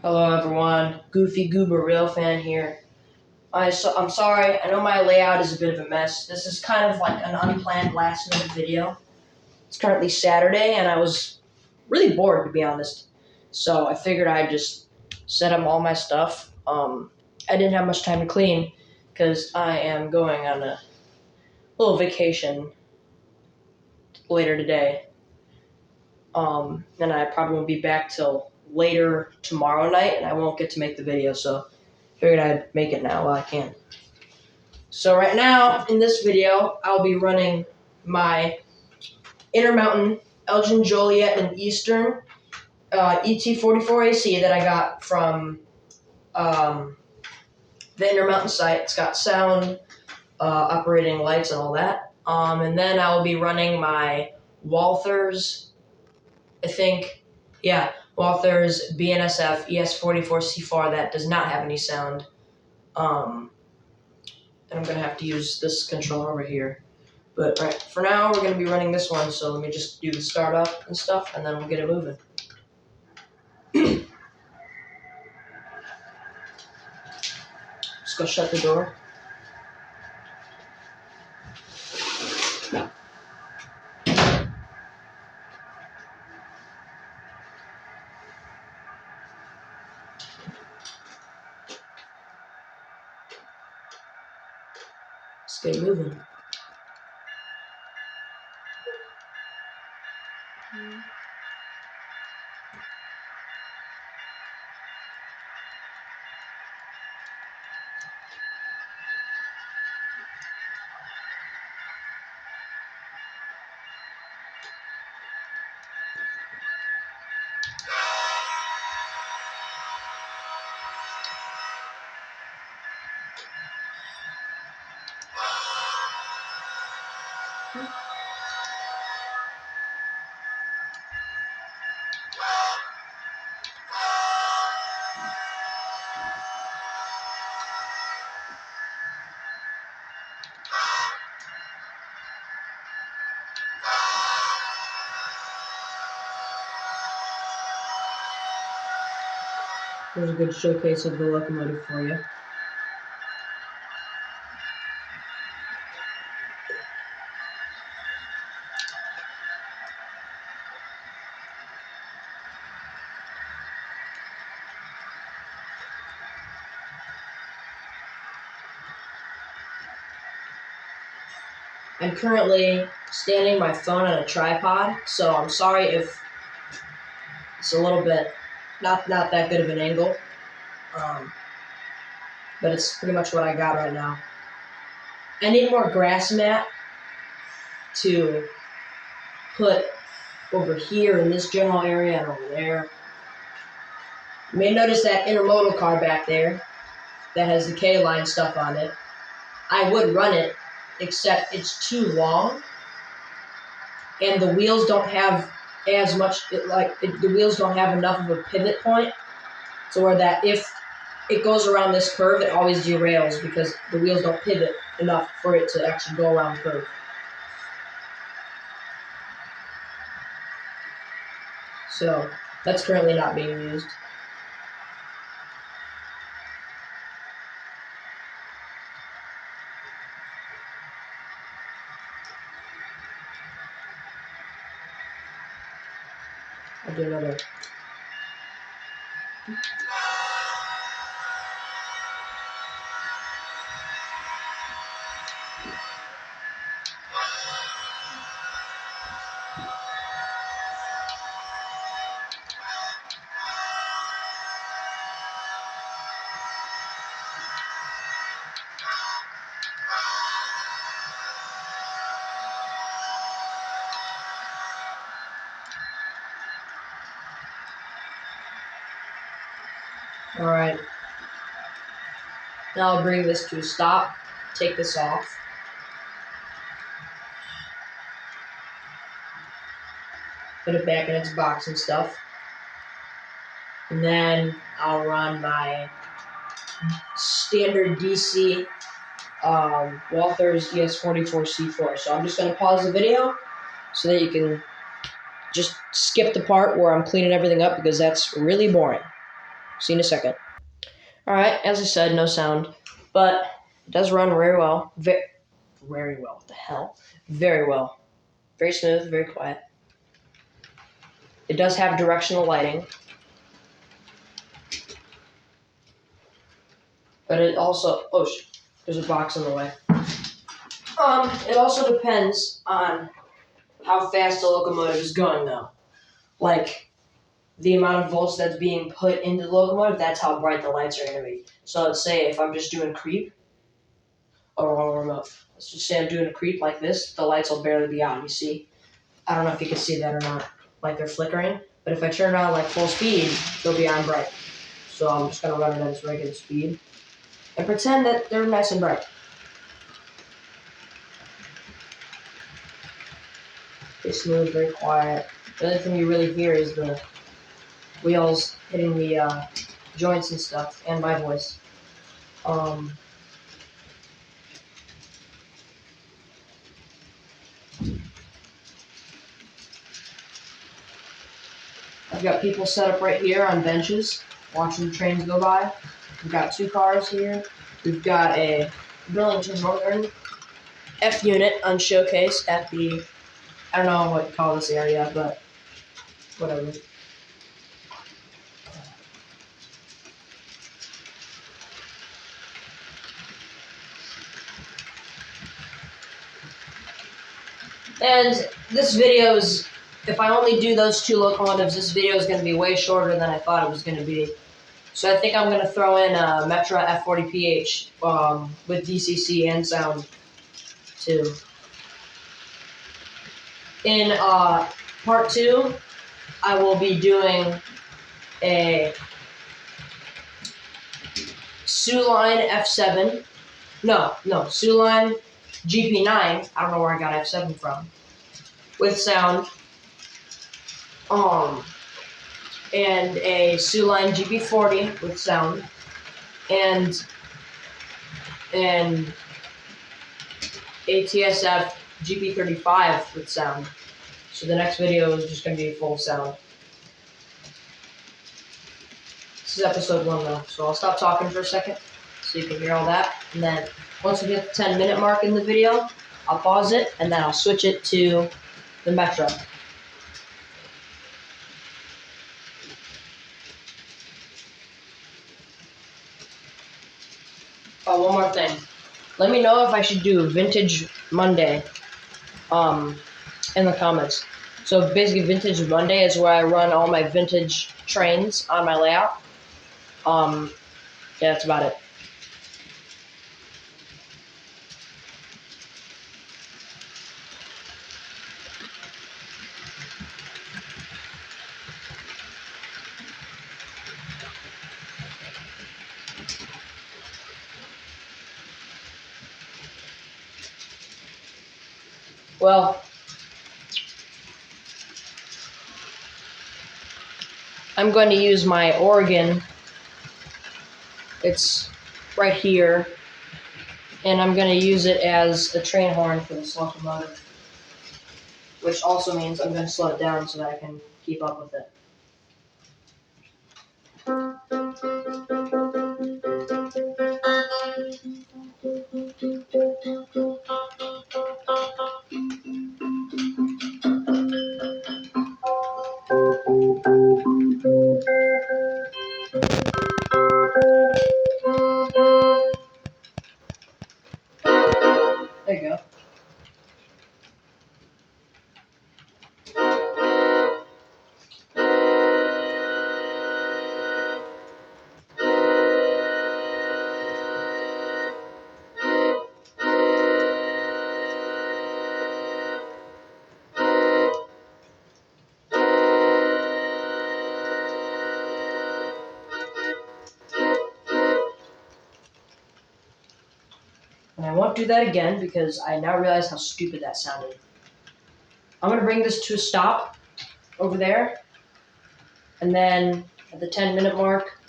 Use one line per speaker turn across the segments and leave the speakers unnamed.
Hello everyone, Goofy Goober Real Fan here. I'm sorry, I know my layout is a bit of a mess. This is kind of like an unplanned last minute video. It's currently Saturday and I was really bored, to be honest. So I figured I'd just set up all my stuff. I didn't have much time to clean because I am going on a little vacation later today. And I probably won't be back till later tomorrow night and I won't get to make the video, so figured I'd make it now while I can. So right now, in this video, I'll be running my Intermountain Elgin Joliet and Eastern ET44AC that I got from the Intermountain site. It's got sound, operating lights, and all that. And then I'll be running my Walthers, Walthers BNSF ES44C4 that does not have any sound. And I'm going to have to use this controller over here. But right, for now, we're going to be running this one, so let me just do the startup and stuff, and then we'll get it moving. Just go shut the door. Let's get it moving. There's a good showcase of the locomotive for you. I'm currently standing my phone on a tripod, so I'm sorry if it's a little bit not that good of an angle, but it's pretty much what I got right now. I need more grass mat to put over here in this general area and over there. You may notice that intermodal car back there that has the K-line stuff on it. I would run it, except it's too long, and the wheels don't have as much, the wheels don't have enough of a pivot point, so where that if it goes around this curve, it always derails because the wheels don't pivot enough for it to actually go around the curve. So that's currently not being used. I'll do another. All right. Now I'll bring this to a stop, take this off. Put it back in its box and stuff. And then I'll run my standard DC Walthers ES44C4. So I'm just going to pause the video so that you can just skip the part where I'm cleaning everything up because that's really boring. See you in a second. Alright, as I said, no sound. But it does run very well. Very well. What the hell? Very well. Very smooth, very quiet. It does have directional lighting. But it also... Oh, there's a box in the way. It also depends on how fast the locomotive is going, though. Like, the amount of volts that's being put into the locomotive, that's how bright the lights are going to be. So let's say if I'm just doing creep, or remote. Let's just say I'm doing a creep like this, the lights will barely be on, you see? I don't know if you can see that or not, like they're flickering. But if I turn it on like full speed, they'll be on bright. So I'm just going to run it at its regular speed and pretend that they're nice and bright. Very smooth, very quiet. The only thing you really hear is the wheels hitting the joints and stuff, and my voice. I've got people set up right here on benches, watching the trains go by. We've got 2 cars here. We've got a Burlington Northern F unit on showcase at the, I don't know what to call this area, but whatever. And this video is, if I only do those 2 locomotives, this video is going to be way shorter than I thought it was going to be. So I think I'm going to throw in a Metra F40PH with DCC and sound too. In part 2, I will be doing a Suline F7. No, Suline GP9. I don't know where I got F7 from. With sound. And a Suline GP40 with sound. And an ATSF GP35 with sound. So the next video is just going to be full sound. This is episode 1 though, so I'll stop talking for a second so you can hear all that. And then once we get the 10-minute mark in the video, I'll pause it and then I'll switch it to the Metra. Oh, one more thing. Let me know if I should do Vintage Monday in the comments. So basically Vintage Monday is where I run all my vintage trains on my layout. Yeah, that's about it. Well, I'm going to use my organ. It's right here. And I'm going to use it as a train horn for this locomotive. Which also means I'm going to slow it down so that I can keep up with it. There you go. And I won't do that again because I now realize how stupid that sounded. I'm going to bring this to a stop over there. And then at the 10-minute mark,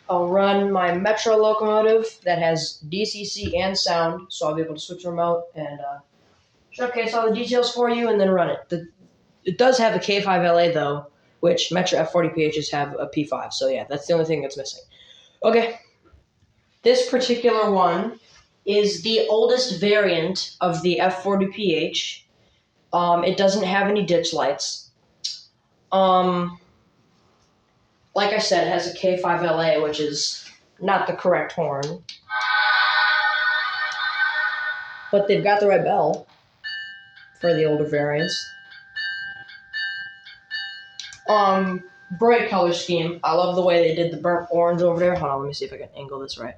I'll run my Metra locomotive that has DCC and sound, so I'll be able to switch remote and showcase all the details for you and then run it. It does have a K5LA though, which Metro F40PHs have a P5. So yeah, that's the only thing that's missing. Okay. This particular one is the oldest variant of the F40PH. It doesn't have any ditch lights. Like I said, it has a K5LA, which is not the correct horn. But they've got the right bell for the older variants. Bright color scheme. I love the way they did the burnt orange over there. Hold on, let me see if I can angle this right.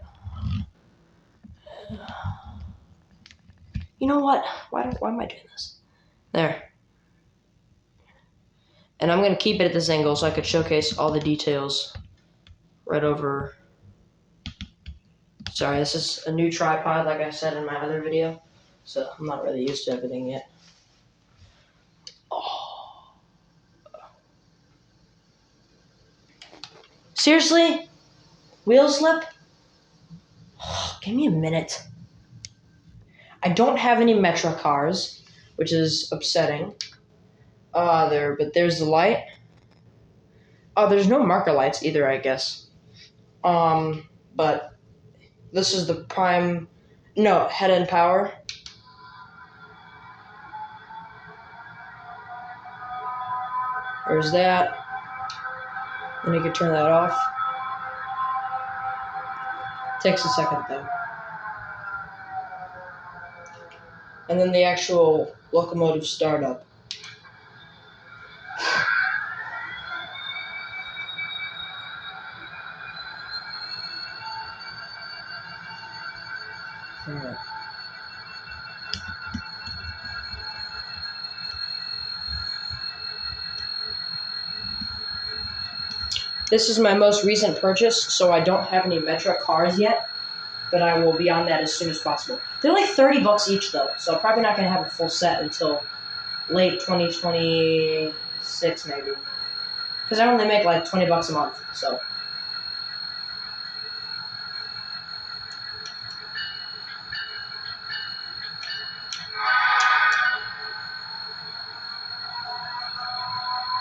You know what? Why am I doing this? There. And I'm going to keep it at this angle so I could showcase all the details right over. Sorry, this is a new tripod, like I said in my other video. So I'm not really used to everything yet. Oh. Seriously? Wheel slip? Oh, give me a minute. I don't have any Metra cars, which is upsetting. But there's the light. Oh, there's no marker lights either, I guess. But this is the prime. No, head-end power. There's that. Then you can turn that off. Takes a second though. And then the actual locomotive startup. Alright. This is my most recent purchase, so I don't have any Metra cars yet, but I will be on that as soon as possible. They're like $30 each though, so I'm probably not going to have a full set until late 2026 maybe. Because I only make like $20 a month, so.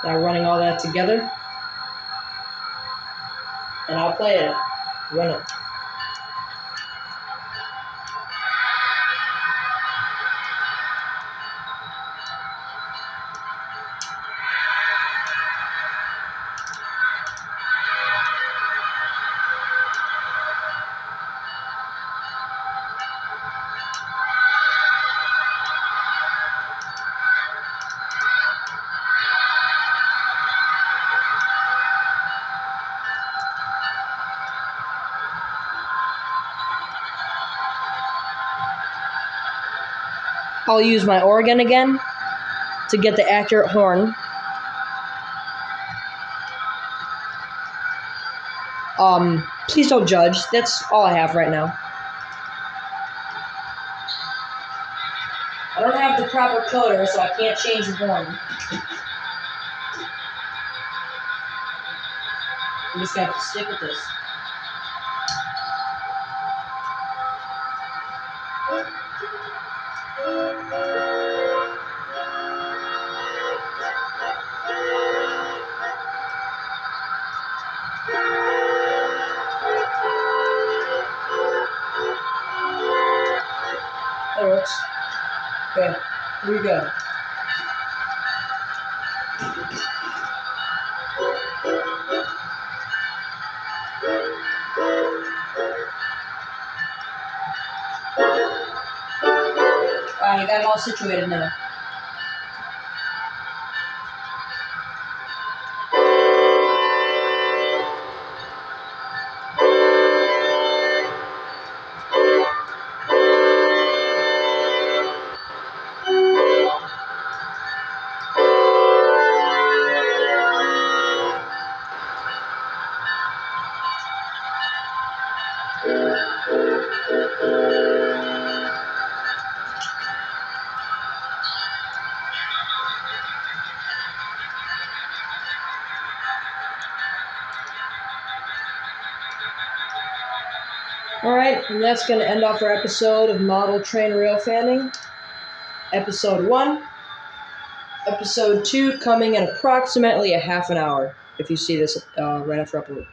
Now running all that together. And I'll play it. Run it. I'll use my organ again to get the accurate horn. Please don't judge. That's all I have right now. I don't have the proper coder, so I can't change the horn. I'm just gonna have to stick with this. That works. Okay, here we go. Alright, I got it all situated now. Alright, and that's going to end off our episode of Model Train Rail Fanning. Episode 1. Episode 2 coming in approximately a half an hour if you see this right after upload.